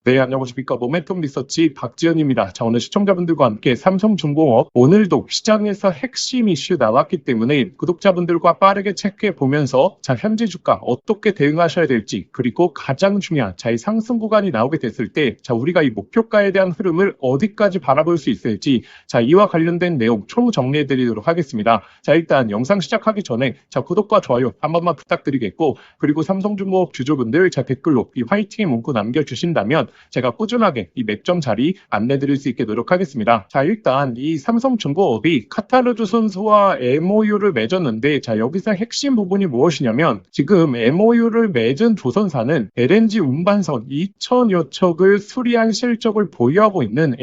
네, 안녕하십니까. 모멘텀 리서치 박지현입니다. 자, 오늘 시청자분들과 함께 삼성중공업 오늘도 시장에서 핵심 이슈 나왔기 때문에 구독자분들과 빠르게 체크해 보면서 자, 현재 주가 어떻게 대응하셔야 될지, 그리고 가장 중요한 자, 이 상승 구간이 나오게 됐을 때 자, 우리가 이 목표가에 대한 흐름을 어디까지 바라볼 수 있을지 자, 이와 관련된 내용 총 정리해 드리도록 하겠습니다. 자, 일단 영상 시작하기 전에 자, 구독과 좋아요 한 번만 부탁드리겠고, 그리고 삼성중공업 주주분들 자, 댓글로 이 화이팅의 문구 남겨주신다면 제가 꾸준하게 이 맥점 자리 안내드릴 수 있게 노력하겠습니다. 자, 일단 이 삼성중공업이 카타르주 선수와 MOU를 맺었는데 자, 여기서 핵심 부분이 무엇이냐면 지금 MOU를 맺은 조선사는 LNG 운반선 2,000여 척을 수리한 실적을 보유하고 있는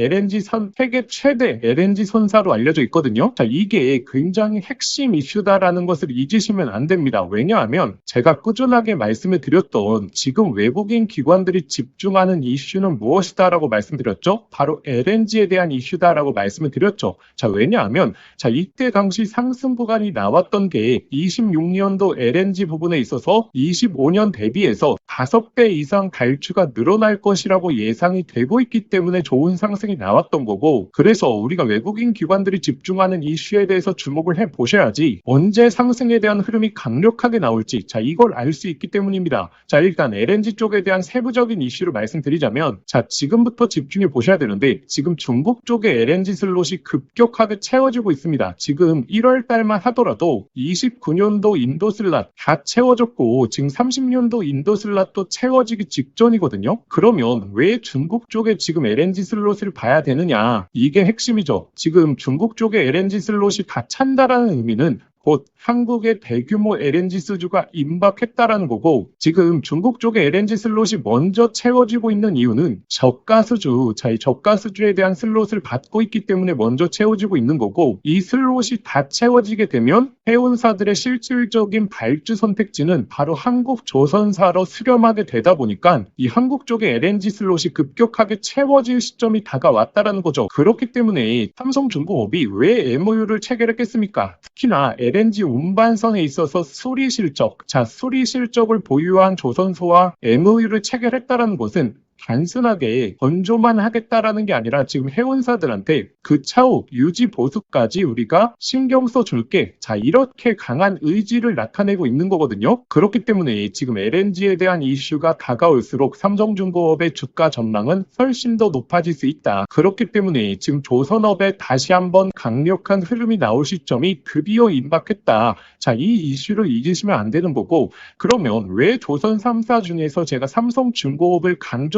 세계 최대 LNG 선사로 알려져 있거든요. 자, 이게 굉장히 핵심 이슈다라는 것을 잊으시면 안 됩니다. 왜냐하면 제가 꾸준하게 말씀을 드렸던 지금 외국인 기관들이 집중하는 이슈는 무엇이다라고 말씀드렸죠? 바로 LNG에 대한 이슈다라고 말씀을 드렸죠. 자, 왜냐하면 자, 이때 당시 상승 구간이 나왔던 게 26년도 LNG 부분에 있어서 25년 대비해서 5배 이상 발주가 늘어날 것이라고 예상이 되고 있기 때문에 좋은 상승이 나왔던 거고, 그래서 우리가 외국인 기관들이 집중하는 이슈에 대해서 주목을 해 보셔야지 언제 상승에 대한 흐름이 강력하게 나올지 자, 이걸 알 수 있기 때문입니다. 자, 일단 LNG 쪽에 대한 세부적인 이슈를 말씀드리자면 자, 지금부터 집중해 보셔야 되는데 지금 중국 쪽의 LNG 슬롯이 급격하게 채워지고 있습니다. 지금 1월 달만 하더라도 29년도 인도 슬롯 다 채워졌고 지금 30년도 인도 슬롯도 채워지기 직전이거든요. 그러면 왜 중국 쪽에 지금 LNG 슬롯을 봐야 되느냐? 이게 핵심이죠. 지금 중국 쪽의 LNG 슬롯이 다 찬다라는 의미는 곧 한국의 대규모 LNG 수주가 임박했다라는 거고, 지금 중국 쪽의 LNG 슬롯이 먼저 채워지고 있는 이유는 저가 수주, 자, 이 저가 수주에 대한 슬롯을 받고 있기 때문에 먼저 채워지고 있는 거고, 이 슬롯이 다 채워지게 되면 해운사들의 실질적인 발주 선택지는 바로 한국 조선사로 수렴하게 되다 보니까 이 한국 쪽의 LNG 슬롯이 급격하게 채워질 시점이 다가왔다라는 거죠. 그렇기 때문에 삼성중공업이 왜 MOU를 체결했겠습니까? 특히나 LNG 운반선에 있어서 수리 실적, 자, 수리 실적을 보유한 조선소와 MOU를 체결했다는 것은 단순하게 건조만 하겠다라는 게 아니라 지금 해운사들한테 그 차후 유지 보수까지 우리가 신경 써줄게. 자, 이렇게 강한 의지를 나타내고 있는 거거든요. 그렇기 때문에 지금 LNG에 대한 이슈가 다가올수록 삼성중공업의 주가 전망은 훨씬 더 높아질 수 있다. 그렇기 때문에 지금 조선업에 다시 한번 강력한 흐름이 나올 시점이 드디어 임박했다. 자, 이 이슈를 잊으시면 안 되는 거고, 그러면 왜 조선 3사 중에서 제가 삼성중공업을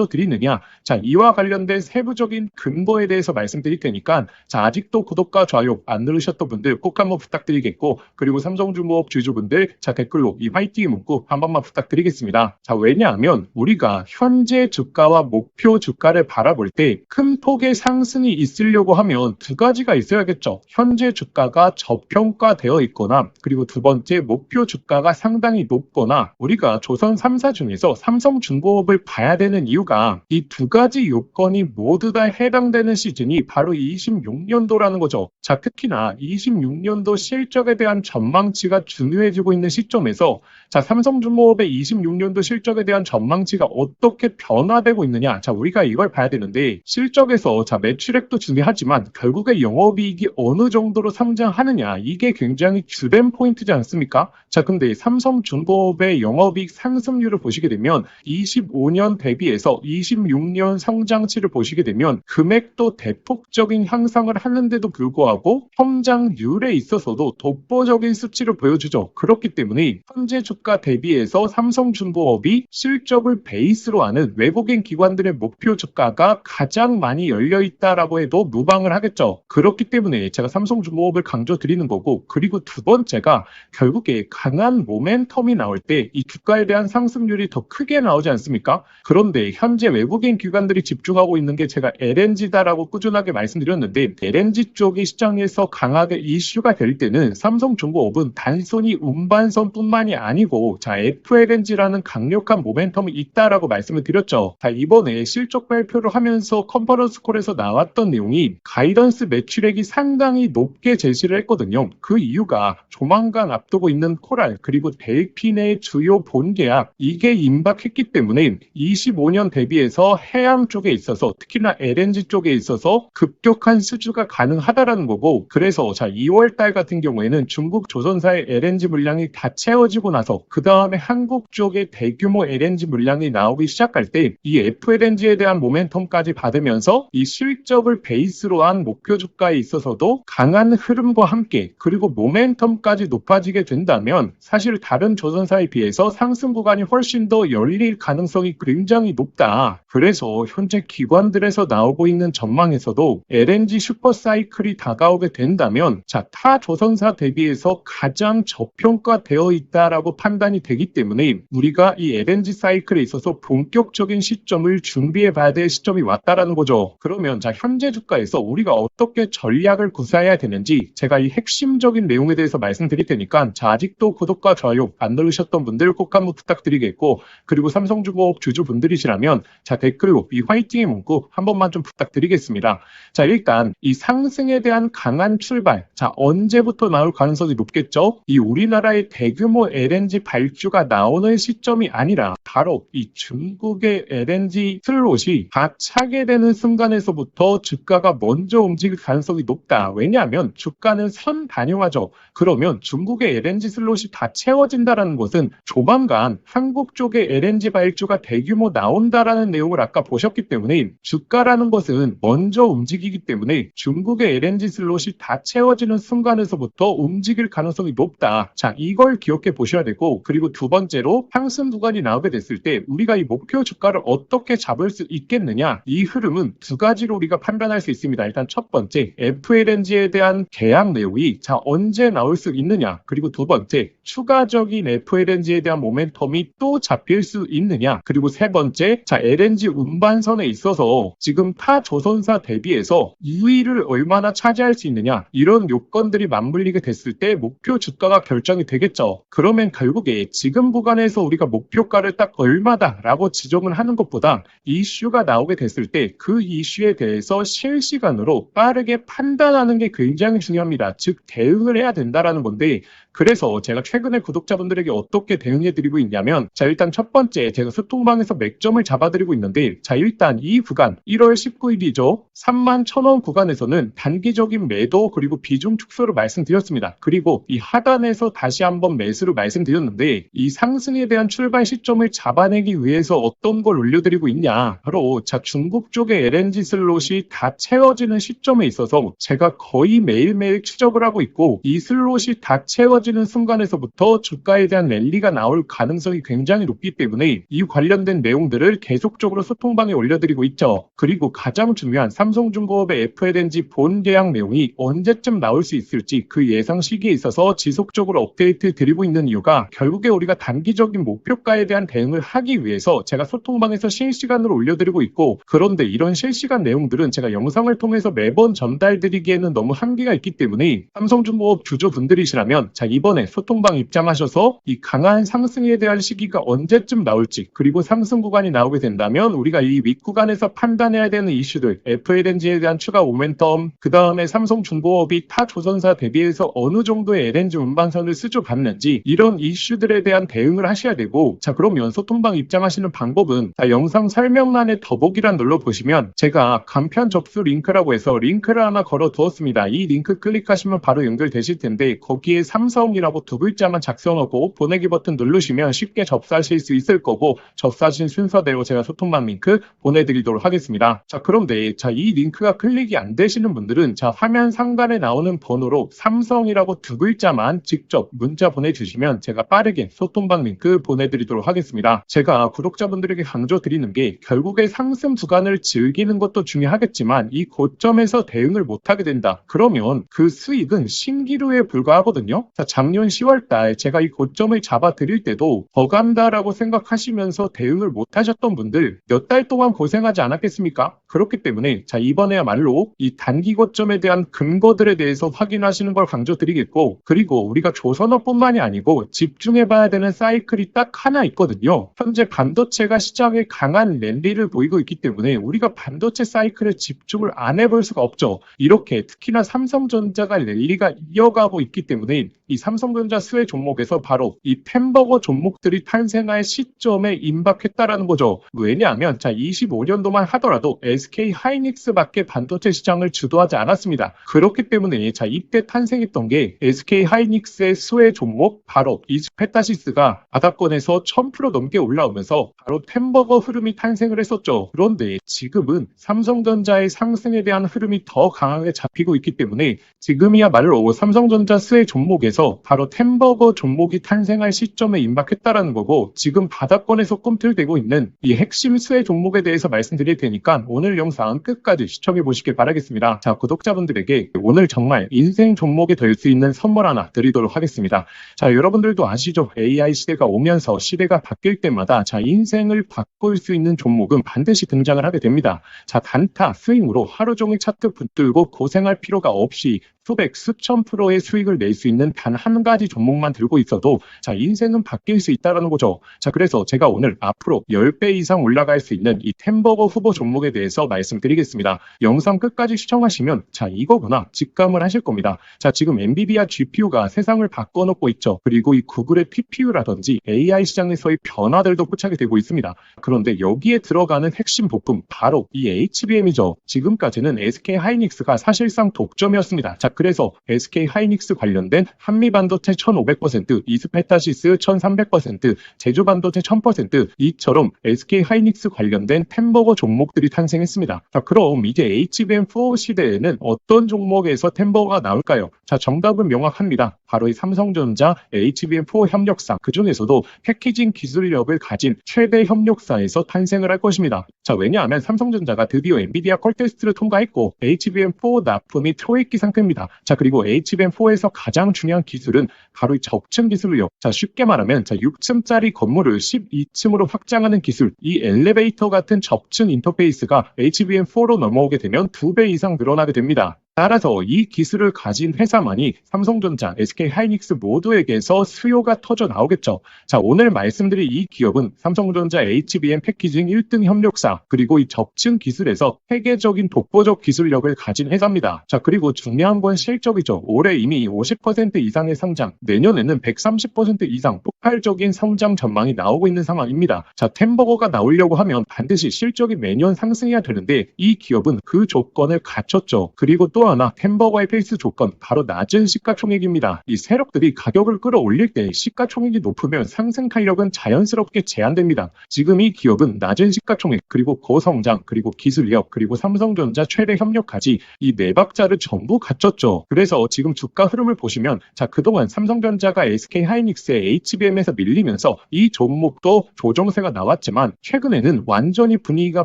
드리느냐? 자, 이와 관련된 세부적인 근거에 대해서 말씀드릴 테니까 자, 아직도 구독과 좋아요 안 누르셨던 분들 꼭 한번 부탁드리겠고, 그리고 삼성중공업 주주분들 자, 댓글로 이 화이팅 문구 한 번만 부탁드리겠습니다. 자, 왜냐하면 우리가 현재 주가와 목표 주가를 바라볼 때 큰 폭의 상승이 있으려고 하면 두 가지가 있어야겠죠. 현재 주가가 저평가되어 있거나, 그리고 두 번째 목표 주가가 상당히 높거나, 우리가 조선 3사 중에서 삼성중공업을 봐야 되는 이유가 이 두 가지 요건이 모두 다 해당되는 시즌이 바로 26년도라는 거죠. 자, 특히나 26년도 실적에 대한 전망치가 중요해지고 있는 시점에서 자, 삼성중공업의 26년도 실적에 대한 전망치가 어떻게 변화되고 있느냐? 자, 우리가 이걸 봐야 되는데 실적에서 자, 매출액도 중요하지만 결국에 영업이익이 어느 정도로 성장하느냐? 이게 굉장히 주된 포인트지 않습니까? 자, 근데 삼성중공업의 영업이익 상승률을 보시게 되면 25년 대비해서 26년 성장치를 보시게 되면 금액도 대폭적인 향상을 하는데도 불구하고 성장률에 있어서도 독보적인 수치를 보여주죠. 그렇기 때문에 현재 주가 대비해서 삼성중공업이 실적을 베이스로 하는 외국인 기관들의 목표 주가가 가장 많이 열려있다라고 해도 무방을 하겠죠. 그렇기 때문에 제가 삼성중공업을 강조드리는 거고, 그리고 두 번째가 결국에 강한 모멘텀이 나올 때 이 주가에 대한 상승률이 더 크게 나오지 않습니까? 그런데 현재 외국인 기관들이 집중하고 있는 게 제가 LNG다라고 꾸준하게 말씀드렸는데, LNG 쪽이 시장에서 강하게 이슈가 될 때는 삼성중공업은 단순히 운반선뿐만이 아니고 자, FLNG라는 강력한 모멘텀이 있다라고 말씀을 드렸죠. 자, 이번에 실적 발표를 하면서 컨퍼런스 콜에서 나왔던 내용이 가이던스 매출액이 상당히 높게 제시를 했거든요. 그 이유가 조만간 앞두고 있는 코랄 그리고 델핀의 주요 본계약 이게 임박했기 때문에 25년 대비 대비해서 해양 쪽에 있어서 특히나 LNG 쪽에 있어서 급격한 수주가 가능하다라는 거고, 그래서 자 2월 달 같은 경우에는 중국 조선사의 LNG 물량이 다 채워지고 나서 그 다음에 한국 쪽에 대규모 LNG 물량이 나오기 시작할 때 이 FLNG에 대한 모멘텀까지 받으면서 이 수익적을 베이스로 한 목표 주가에 있어서도 강한 흐름과 함께 그리고 모멘텀까지 높아지게 된다면 사실 다른 조선사에 비해서 상승 구간이 훨씬 더 열릴 가능성이 굉장히 높다. 그래서 현재 기관들에서 나오고 있는 전망에서도 LNG 슈퍼사이클이 다가오게 된다면 자, 타 조선사 대비해서 가장 저평가되어 있다라고 판단이 되기 때문에 우리가 이 LNG 사이클에 있어서 본격적인 시점을 준비해 봐야 될 시점이 왔다라는 거죠. 그러면 자, 현재 주가에서 우리가 어떻게 전략을 구사해야 되는지 제가 이 핵심적인 내용에 대해서 말씀드릴 테니까 자, 아직도 구독과 좋아요 안 누르셨던 분들 꼭 한번 부탁드리겠고, 그리고 삼성중공업 주주분들이시라면 자, 댓글로 이 화이팅의 문구 한 번만 좀 부탁드리겠습니다. 자, 일단 이 상승에 대한 강한 출발, 자, 언제부터 나올 가능성이 높겠죠? 이 우리나라의 대규모 LNG 발주가 나오는 시점이 아니라 바로 이 중국의 LNG 슬롯이 다 차게 되는 순간에서부터 주가가 먼저 움직일 가능성이 높다. 왜냐하면 주가는 선 단위화죠. 그러면 중국의 LNG 슬롯이 다 채워진다라는 것은 조만간 한국 쪽에 LNG 발주가 대규모 나온다라는 내용을 아까 보셨기 때문에 주가라는 것은 먼저 움직이기 때문에 중국의 LNG 슬롯이 다 채워지는 순간에서부터 움직일 가능성이 높다. 자, 이걸 기억해 보셔야 되고, 그리고 두 번째로 상승 구간이 나오게 됐을 때 우리가 이 목표 주가를 어떻게 잡을 수 있겠느냐, 이 흐름은 두 가지로 우리가 판단할 수 있습니다. 일단 첫 번째, FLNG에 대한 계약 내용이 자 언제 나올 수 있느냐, 그리고 두 번째, 추가적인 FLNG에 대한 모멘텀이 또 잡힐 수 있느냐, 그리고 세 번째, 자 LNG 운반선에 있어서 지금 타 조선사 대비해서 우위를 얼마나 차지할 수 있느냐, 이런 요건들이 맞물리게 됐을 때 목표 주가가 결정이 되겠죠. 그러면 결국에 지금 구간에서 우리가 목표가를 딱 얼마다라고 지정을 하는 것보다 이슈가 나오게 됐을 때 그 이슈에 대해서 실시간으로 빠르게 판단하는 게 굉장히 중요합니다. 즉 대응을 해야 된다라는 건데, 그래서 제가 최근에 구독자분들에게 어떻게 대응해드리고 있냐면, 자 일단 첫 번째 제가 소통방에서 맥점을 잡아드리고 있는데, 자 일단 이 구간 1월 19일이죠. 31,000원 구간에서는 단기적인 매도 그리고 비중 축소를 말씀드렸습니다. 그리고 이 하단에서 다시 한번 매수를 말씀드렸는데, 이 상승에 대한 출발 시점을 잡아내기 위해서 어떤 걸 올려드리고 있냐, 바로 자 중국 쪽의 LNG 슬롯이 다 채워지는 시점에 있어서 제가 거의 매일매일 추적을 하고 있고, 이 슬롯이 다 채워지는 순간에서부터 주가에 대한 랠리가 나올 가능성이 굉장히 높기 때문에 이 관련된 내용들을 계속적으로 소통방에 올려드리고 있죠. 그리고 가장 중요한 삼성중공업의 FLNG 본 계약 내용이 언제쯤 나올 수 있을지 그 예상 시기에 있어서 지속적으로 업데이트 드리고 있는 이유가, 결국에 우리가 단기적인 목표가에 대한 대응을 하기 위해서 제가 소통방에서 실시간으로 올려드리고 있고, 그런데 이런 실시간 내용들은 제가 영상을 통해서 매번 전달드리기에는 너무 한계가 있기 때문에 삼성중공업 주주분들이시라면 자 이번에 소통방 입장하셔서 이 강한 상승에 대한 시기가 언제쯤 나올지, 그리고 상승 구간이 나오게 된다면 우리가 이 윗구간에서 판단해야 되는 이슈들, FLNG에 대한 추가 모멘텀, 그 다음에 삼성중공업이 타 조선사 대비해서 어느 정도의 LNG 운반선을 수주받는지, 이런 이슈들에 대한 대응을 하셔야 되고, 자 그러면 소통방 입장하시는 방법은 자 영상 설명란에 더보기란 눌러보시면 제가 간편 접수 링크라고 해서 링크를 하나 걸어 두었습니다. 이 링크 클릭하시면 바로 연결되실 텐데, 거기에 삼성이라고 두 글자만 작성하고 보내기 버튼 누르시면 쉽게 접수하실 수 있을 거고, 접수하신 순서대로 제가 소통방 링크 보내드리도록 하겠습니다. 자 그런데 자 이 링크가 클릭이 안 되시는 분들은 자 화면 상단에 나오는 번호로 삼성이라고 두 글자만 직접 문자 보내주시면 제가 빠르게 소통방 링크 보내드리도록 하겠습니다. 제가 구독자분들에게 강조드리는 게, 결국에 상승 구간을 즐기는 것도 중요하겠지만 이 고점에서 대응을 못하게 된다. 그러면 그 수익은 신기루에 불과하거든요. 자, 작년 10월달 제가 이 고점을 잡아드릴 때도 더 간다라고 생각하시면서 대응을 못하셨던 분들 몇 달 동안 고생하지 않았겠습니까? 그렇기 때문에 자 이번에야말로 이 단기 고점에 대한 근거들에 대해서 확인하시는 걸 강조드리겠고, 그리고 우리가 조선업뿐만이 아니고 집중해봐야 되는 사이클이 딱 하나 있거든요. 현재 반도체가 시장에 강한 랠리를 보이고 있기 때문에 우리가 반도체 사이클에 집중을 안 해볼 수가 없죠. 이렇게 특히나 삼성전자가 랠리가 이어가고 있기 때문에 이 삼성전자 수혜 종목에서 바로 이 햄버거 종목들이 탄생할 시점에 임박했다라는 거죠. 왜냐하면 자 25년도만 하더라도 SK 하이닉스밖에 반도체 시장을 주도하지 않았습니다. 그렇기 때문에 자 이때 탄생했던 게 SK 하이닉스의 수혜 종목 바로 이스페타시스가 바닥권에서 1000% 넘게 올라오면서 바로 햄버거 흐름이 탄생을 했었죠. 그런데 지금은 삼성전자의 상승에 대한 흐름이 더 강하게 잡히고 있기 때문에 지금이야말로 삼성전자 수혜 종목에서 바로 햄버거 종목이 탄생할 시점에 임박했다라는 거고, 지금 바닥권에서 꿈틀대고 있는 이 핵심 수혜 종목에 대해서 말씀드릴 테니까 오늘 영상 끝까지 시청해 보시길 바라겠습니다. 자, 구독자분들에게 오늘 정말 인생 종목이 될 수 있는 선물 하나 드리도록 하겠습니다. 자, 여러분들도 아시죠? AI 시대가 오면서 시대가 바뀔 때마다 자 인생을 바꿀 수 있는 종목은 반드시 등장을 하게 됩니다. 자, 단타 스윙으로 하루 종일 차트 붙들고 고생할 필요가 없이 수백, 수천 프로의 수익을 낼 수 있는 단 한 가지 종목만 들고 있어도 자 인생은 바뀔 수 있다는 거죠. 자, 그래서 제가 오늘 앞으로 10배 이상 올라갈 수 있는 이 햄버거 후보 종목에 대해서 말씀드리겠습니다. 영상 끝까지 시청하시면 자 이거구나 직감을 하실 겁니다. 자, 지금 엔비디아 GPU가 세상을 바꿔놓고 있죠. 그리고 이 구글의 TPU라든지 AI 시장에서의 변화들도 포착이 되고 있습니다. 그런데 여기에 들어가는 핵심 부품 바로 이 HBM이죠. 지금까지는 SK 하이닉스가 사실상 독점이었습니다. 자, 그래서 SK 하이닉스 관련된 한미반도체 1500%, 이스페타시스 1300%, 제주반도체 1000% 이처럼 SK 하이닉스 관련된 햄버거 종목들이 탄생했습니다. 자, 그럼 이제 HBM4 시대에는 어떤 종목에서 햄버거가 나올까요? 자, 정답은 명확합니다. 바로 이 삼성전자 HBM4 협력사, 그 중에서도 패키징 기술력을 가진 최대 협력사에서 탄생을 할 것입니다. 자, 왜냐하면 삼성전자가 드디어 엔비디아 컬 테스트를 통과했고 HBM4 납품이 초읽기 상태입니다. 자, 그리고 HBM4에서 가장 중요한 기술은 바로 이 적층 기술력. 자, 쉽게 말하면 자 6층짜리 건물을 12층으로 확장하는 기술, 이 엘리베이터 같은 적층 인터페이스가 HBM4로 넘어오게 되면 2배 이상 늘어나게 됩니다. 따라서 이 기술을 가진 회사만이 삼성전자, SK 하이닉스 모두에게서 수요가 터져 나오겠죠. 자, 오늘 말씀드릴 이 기업은 삼성전자 HBM 패키징 1등 협력사, 그리고 이 적층 기술에서 세계적인 독보적 기술력을 가진 회사입니다. 자, 그리고 중요한 건 실적이죠. 올해 이미 50% 이상의 성장, 내년에는 130% 이상 폭발적인 성장 전망이 나오고 있는 상황입니다. 자, 햄버거가 나오려고 하면 반드시 실적이 매년 상승해야 되는데 이 기업은 그 조건을 갖췄죠. 그리고 또 하나 햄버거의 필수 조건 바로 낮은 시가총액입니다. 이 세력들이 가격을 끌어올릴 때 시가총액이 높으면 상승 탄력은 자연스럽게 제한됩니다. 지금 이 기업은 낮은 시가총액 그리고 고성장 그리고 기술력 그리고 삼성전자 최대 협력까지 이 네 박자를 전부 갖췄죠. 그래서 지금 주가 흐름을 보시면 자 그동안 삼성전자가 SK 하이닉스의 HBM에서 밀리면서 이 종목도 조정세가 나왔지만 최근에는 완전히 분위기가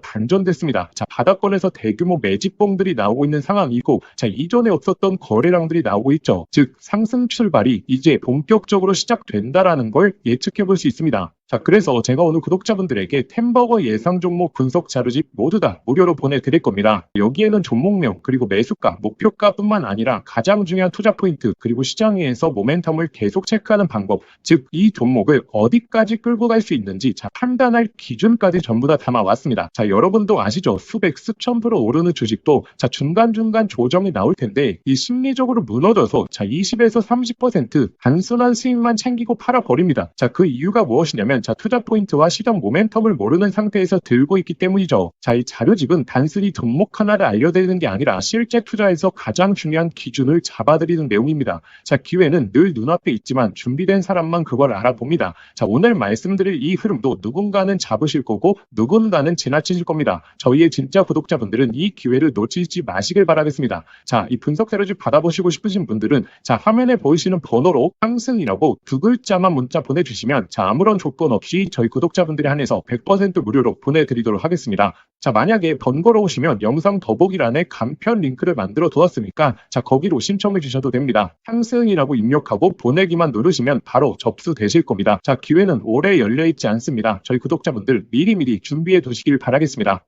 반전됐습니다. 자, 바닥권에서 대규모 매집봉들이 나오고 있는 상황이고 자, 이전에 없었던 거래량들이 나오고 있죠. 즉, 상승 출발이 이제 본격적으로 시작된다라는 걸 예측해 볼 수 있습니다. 자, 그래서 제가 오늘 구독자분들에게 햄버거 예상 종목 분석 자료집 모두 다 무료로 보내드릴 겁니다. 여기에는 종목명, 그리고 매수가, 목표가뿐만 아니라 가장 중요한 투자 포인트, 그리고 시장에서 모멘텀을 계속 체크하는 방법, 즉 이 종목을 어디까지 끌고 갈 수 있는지 자 판단할 기준까지 전부 다 담아왔습니다. 자, 여러분도 아시죠? 수백, 수천 프로 오르는 주식도 자 중간중간 조정이 나올 텐데 이 심리적으로 무너져서 자 20에서 30% 단순한 수익만 챙기고 팔아버립니다. 자, 그 이유가 무엇이냐면 자 투자 포인트와 시장 모멘텀을 모르는 상태에서 들고 있기 때문이죠. 자, 이 자료집은 단순히 종목 하나를 알려드리는 게 아니라 실제 투자에서 가장 중요한 기준을 잡아드리는 내용입니다. 자, 기회는 늘 눈앞에 있지만 준비된 사람만 그걸 알아봅니다. 자, 오늘 말씀드릴 이 흐름도 누군가는 잡으실 거고 누군가는 지나치실 겁니다. 저희의 진짜 구독자분들은 이 기회를 놓치지 마시길 바라겠습니다. 자, 이 분석 자료집 받아보시고 싶으신 분들은 자 화면에 보이시는 번호로 상승이라고 두 글자만 문자 보내주시면 자 아무런 조건 없이 저희 구독자분들에 한해서 100% 무료로 보내드리도록 하겠습니다. 자, 만약에 번거로우시면 영상 더보기란에 간편 링크를 만들어 두었으니까 자 거기로 신청해 주셔도 됩니다. 상승이라고 입력하고 보내기만 누르시면 바로 접수되실 겁니다. 자, 기회는 오래 열려있지 않습니다. 저희 구독자분들 미리미리 준비해 두시길 바라겠습니다.